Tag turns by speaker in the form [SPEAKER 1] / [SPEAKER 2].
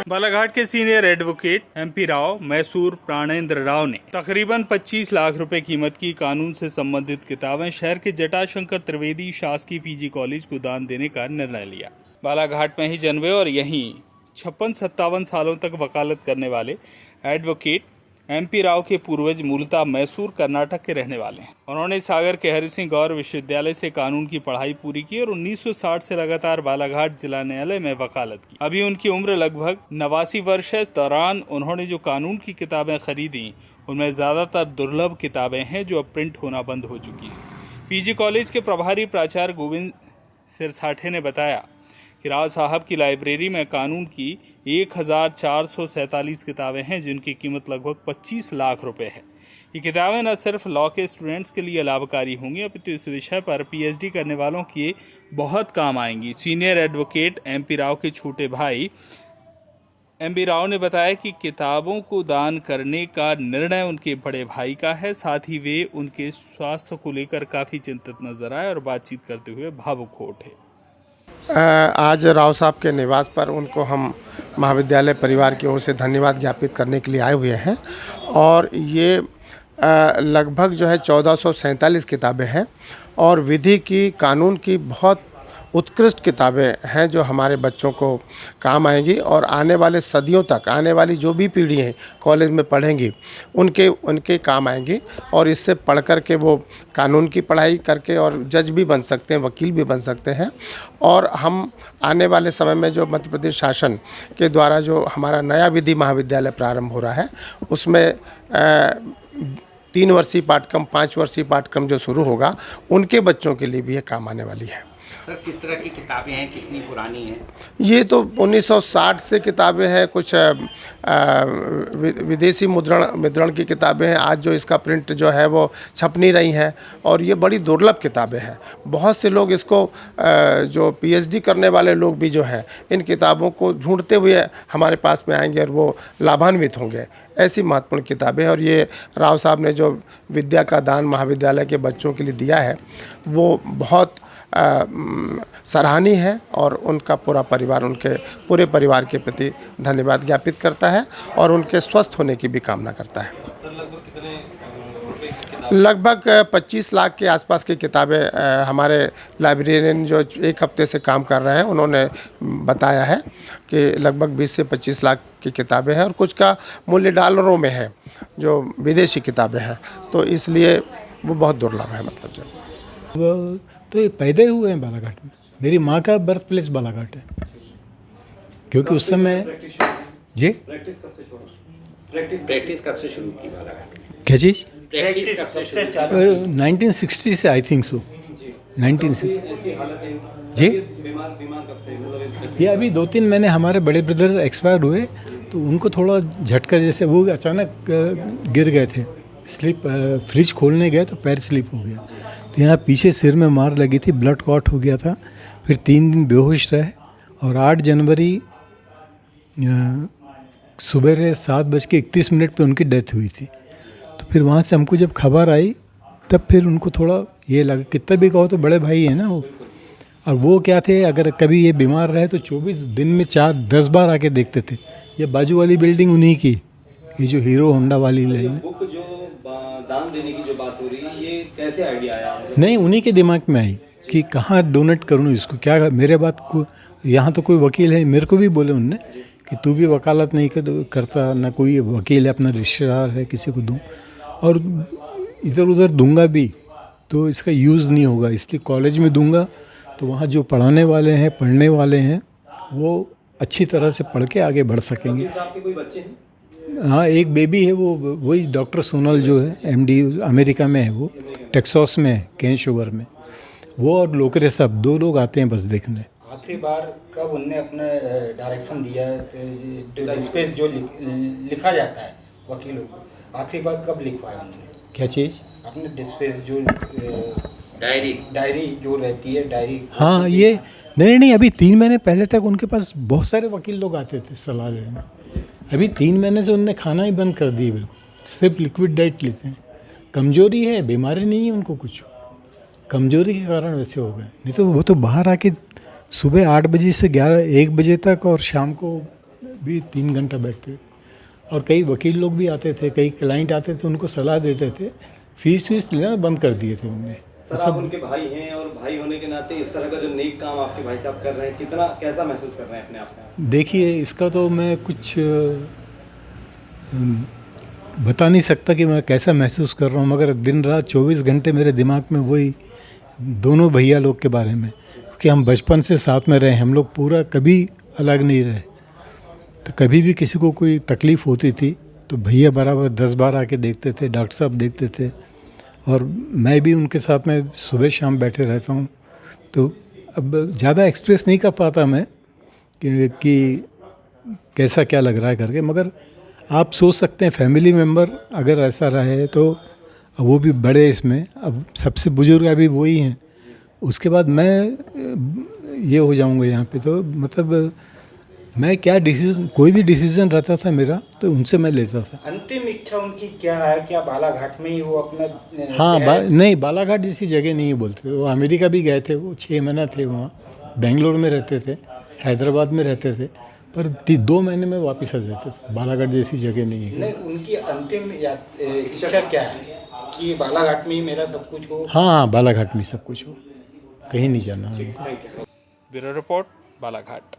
[SPEAKER 1] बालाघाट के senior advocate MP Rao Mysore Pranendra Rao ने तकरीबन 25 लाख रुपए कीमत की कानून से संबंधित किताबें शहर के जटाशंकर त्रिवेदी शासकीय PG कॉलेज को दान देने का निर्णय लिया। बालाघाट में ही जन्मे और यहीं 56-57 सालों तक वकालत करने वाले एडवोकेट MP राव के पूर्वज मूलतः मैसूर कर्नाटक के रहने वाले हैं। उन्होंने सागर के हरि सिंह गौर विश्वविद्यालय से कानून की पढ़ाई पूरी की और 1960 से लगातार बालाघाट जिला न्यायालय में वकालत की। अभी उनकी उम्र लगभग 89 वर्ष है। इस दौरान उन्होंने जो कानून की किताबें खरीदी उनमें ज्यादातर दुर्लभ किताबें हैं जो अब प्रिंट होना बंद हो चुकी है। PG कॉलेज के प्रभारी प्राचार्य गोविंद सिरसाठे ने बताया कि राव साहब की लाइब्रेरी में कानून की 1447 किताबें हैं जिनकी कीमत लगभग 25 लाख रुपए है। ये किताबें न सिर्फ लॉ के स्टूडेंट्स के लिए लाभकारी होंगी अपितु इस विषय पर PhD करने वालों के बहुत काम आएंगी। सीनियर एडवोकेट MP राव के छोटे भाई MB राव ने बताया कि किताबों को दान करने का निर्णय उनके बड़े भाई का है। साथ ही वे उनके स्वास्थ्य को लेकर काफ़ी चिंतित नजर आए और बातचीत करते हुए भावुक हो उठे।
[SPEAKER 2] आज राव साहब के निवास पर उनको हम महाविद्यालय परिवार की ओर से धन्यवाद ज्ञापित करने के लिए आए हुए हैं और ये लगभग जो है 1447 किताबें हैं और विधि की कानून की बहुत उत्कृष्ट किताबें हैं जो हमारे बच्चों को काम आएंगी और आने वाले सदियों तक आने वाली जो भी पीढ़ी हैं कॉलेज में पढ़ेंगी उनके काम आएंगी और इससे पढ़ कर के वो कानून की पढ़ाई करके और जज भी बन सकते हैं, वकील भी बन सकते हैं। और हम आने वाले समय में जो मध्य प्रदेश शासन के द्वारा जो हमारा नया विधि महाविद्यालय प्रारंभ हो रहा है उसमें 3 वर्षीय पाठ्यक्रम 5 वर्षीय पाठ्यक्रम जो शुरू होगा उनके बच्चों के लिए भी ये काम आने वाली है।
[SPEAKER 3] सर किस तरह की किताबें हैं, कितनी पुरानी हैं?
[SPEAKER 2] ये तो 1960 से किताबें हैं, कुछ विदेशी मुद्रण की किताबें हैं। आज जो इसका प्रिंट जो है वो छप नहीं रही हैं और ये बड़ी दुर्लभ किताबें हैं। बहुत से लोग इसको जो PhD करने वाले लोग भी जो हैं इन किताबों को ढूंढते हुए हमारे पास में आएंगे और वो लाभान्वित होंगे। ऐसी महत्वपूर्ण किताबें और ये राव साहब ने जो विद्या का दान महाविद्यालय के बच्चों के लिए दिया है वो बहुत सराहनीय है और उनका पूरा परिवार उनके पूरे परिवार के प्रति धन्यवाद ज्ञापित करता है और उनके स्वस्थ होने की भी कामना करता है। लगभग 25 लाख के आसपास की किताबें हमारे लाइब्रेरियन जो 1 हफ्ते से काम कर रहे हैं उन्होंने बताया है कि लगभग 20 से 25 लाख की किताबें हैं और कुछ का मूल्य डॉलरों में है जो विदेशी किताबें हैं, तो इसलिए वो बहुत दुर्लभ है। मतलब जो
[SPEAKER 4] तो ये पैदा हुए हैं बालाघाट में। मेरी माँ का बर्थ प्लेस बालाघाट है क्योंकि उस समय जी
[SPEAKER 3] प्रैक्टिस कब से शुरू की बालाघाट?
[SPEAKER 4] क्या चीज़?
[SPEAKER 3] प्रैक्टिस कब से शुरू?
[SPEAKER 4] 1960 से आई थिंक सो 1960 जी। ये अभी 2-3 महीने हमारे बड़े ब्रदर एक्सपायर हुए तो उनको थोड़ा झटका, जैसे वो अचानक गिर गए थे, स्लिप फ्रिज खोलने गए तो पैर स्लिप हो गया, तो यहाँ पीछे सिर में मार लगी थी, ब्लड क्लॉट हो गया था, फिर 3 दिन बेहोश रहे और 8 जनवरी सुबह 7:31 पे उनकी डेथ हुई थी। तो फिर वहाँ से हमको जब खबर आई तब फिर उनको थोड़ा ये लगा, कितना भी कहो तो बड़े भाई हैं ना वो, और वो क्या थे अगर कभी ये बीमार रहे तो 24 दिन में 4-10 बार आके देखते थे। ये बाजू वाली बिल्डिंग उन्हीं की, ये जो हीरो होंडा वाली लाइन,
[SPEAKER 5] दान देने की जो बात हो रही है ये कैसे आइडिया आया?
[SPEAKER 4] नहीं, उन्हीं के दिमाग में आई कि कहाँ डोनेट करूँ इसको, क्या मेरे बात को, यहाँ तो कोई वकील है, मेरे को भी बोले उनने कि तू भी वकालत नहीं करता, ना कोई वकील है, अपना रिश्तेदार है, किसी को दूँ और इधर उधर दूंगा भी तो इसका यूज़ नहीं होगा, इसलिए कॉलेज में दूंगा तो वहाँ जो पढ़ाने वाले हैं, पढ़ने वाले हैं वो अच्छी तरह से पढ़ के आगे बढ़ सकेंगे।
[SPEAKER 5] आपके कोई बच्चे हैं?
[SPEAKER 4] हाँ, एक बेबी है, वो वही डॉक्टर सोनल जो है MD अमेरिका में है, वो टेक्सास में है, केन शुगर में, वो और लोकरे साहब 2 लोग आते हैं बस देखने।
[SPEAKER 6] आखिरी बार कब उनने अपने डायरेक्शन दिया जो डिस्पेच जो लिखा जाता है वकीलों को, आखिरी बार कब लिखवाया उन्होंने?
[SPEAKER 4] क्या चीज़?
[SPEAKER 6] अपने डिस्पेच जो
[SPEAKER 3] डायरी
[SPEAKER 6] जो रहती है डायरी।
[SPEAKER 4] हाँ, ये नहीं, अभी 3 महीने पहले तक उनके पास बहुत सारे वकील लोग आते थे सलाह लेने। अभी 3 महीने से उनने खाना ही बंद कर दिया, बिल्कुल सिर्फ लिक्विड डाइट लेते हैं। कमजोरी है, बीमारी नहीं है उनको कुछ, कमजोरी के कारण वैसे हो गए, नहीं तो वो तो बाहर आके सुबह 8 बजे से 1 बजे तक और शाम को भी 3 घंटा बैठते थे। और कई वकील लोग भी आते थे, कई क्लाइंट आते थे, उनको सलाह देते थे। फीस लेना बंद कर दिए थे उनने।
[SPEAKER 5] सर आप उनके भाई हैं और भाई होने के नाते इस तरह का जो नेक काम आपके भाई साहब कर रहे हैं, कितना कैसा महसूस कर रहे हैं अपने आप में?
[SPEAKER 4] देखिए, इसका तो मैं कुछ बता नहीं सकता कि मैं कैसा महसूस कर रहा हूँ, मगर दिन रात 24 घंटे मेरे दिमाग में वही दोनों भैया लोग के बारे में, क्योंकि हम बचपन से साथ में रहे, हम लोग पूरा कभी अलग नहीं रहे। तो कभी भी किसी को कोई तकलीफ़ होती थी तो भैया बराबर 10 बार आके देखते थे, डॉक्टर साहब देखते थे, और मैं भी उनके साथ में सुबह शाम बैठे रहता हूँ। तो अब ज़्यादा एक्सप्रेस नहीं कर पाता मैं कि कैसा क्या लग रहा है करके, मगर आप सोच सकते हैं फैमिली मेम्बर अगर ऐसा रहे तो वो भी बड़े इसमें, अब सबसे बुजुर्ग अभी वही हैं, उसके बाद मैं ये हो जाऊंगा यहाँ पे। तो मतलब मैं क्या डिसीजन, कोई भी डिसीजन रहता था मेरा तो उनसे मैं लेता था।
[SPEAKER 6] अंतिम इच्छा उनकी क्या है? क्या बालाघाट में ही वो अपना
[SPEAKER 4] हाँ, नहीं, बालाघाट जैसी जगह नहीं है बोलते। वो अमेरिका भी गए थे, वो 6 महीना थे वहाँ, बेंगलोर में रहते थे, हैदराबाद में रहते थे, पर 2 महीने में वापस आ जाते थे। बालाघाट जैसी जगह नहीं है।
[SPEAKER 6] नहीं, उनकी अंतिम इच्छा क्या है कि बालाघाट में ही मेरा सब कुछ हो?
[SPEAKER 4] हाँ, बालाघाट में सब कुछ हो, कहीं नहीं जाना।
[SPEAKER 1] Bureau report, Balaghat.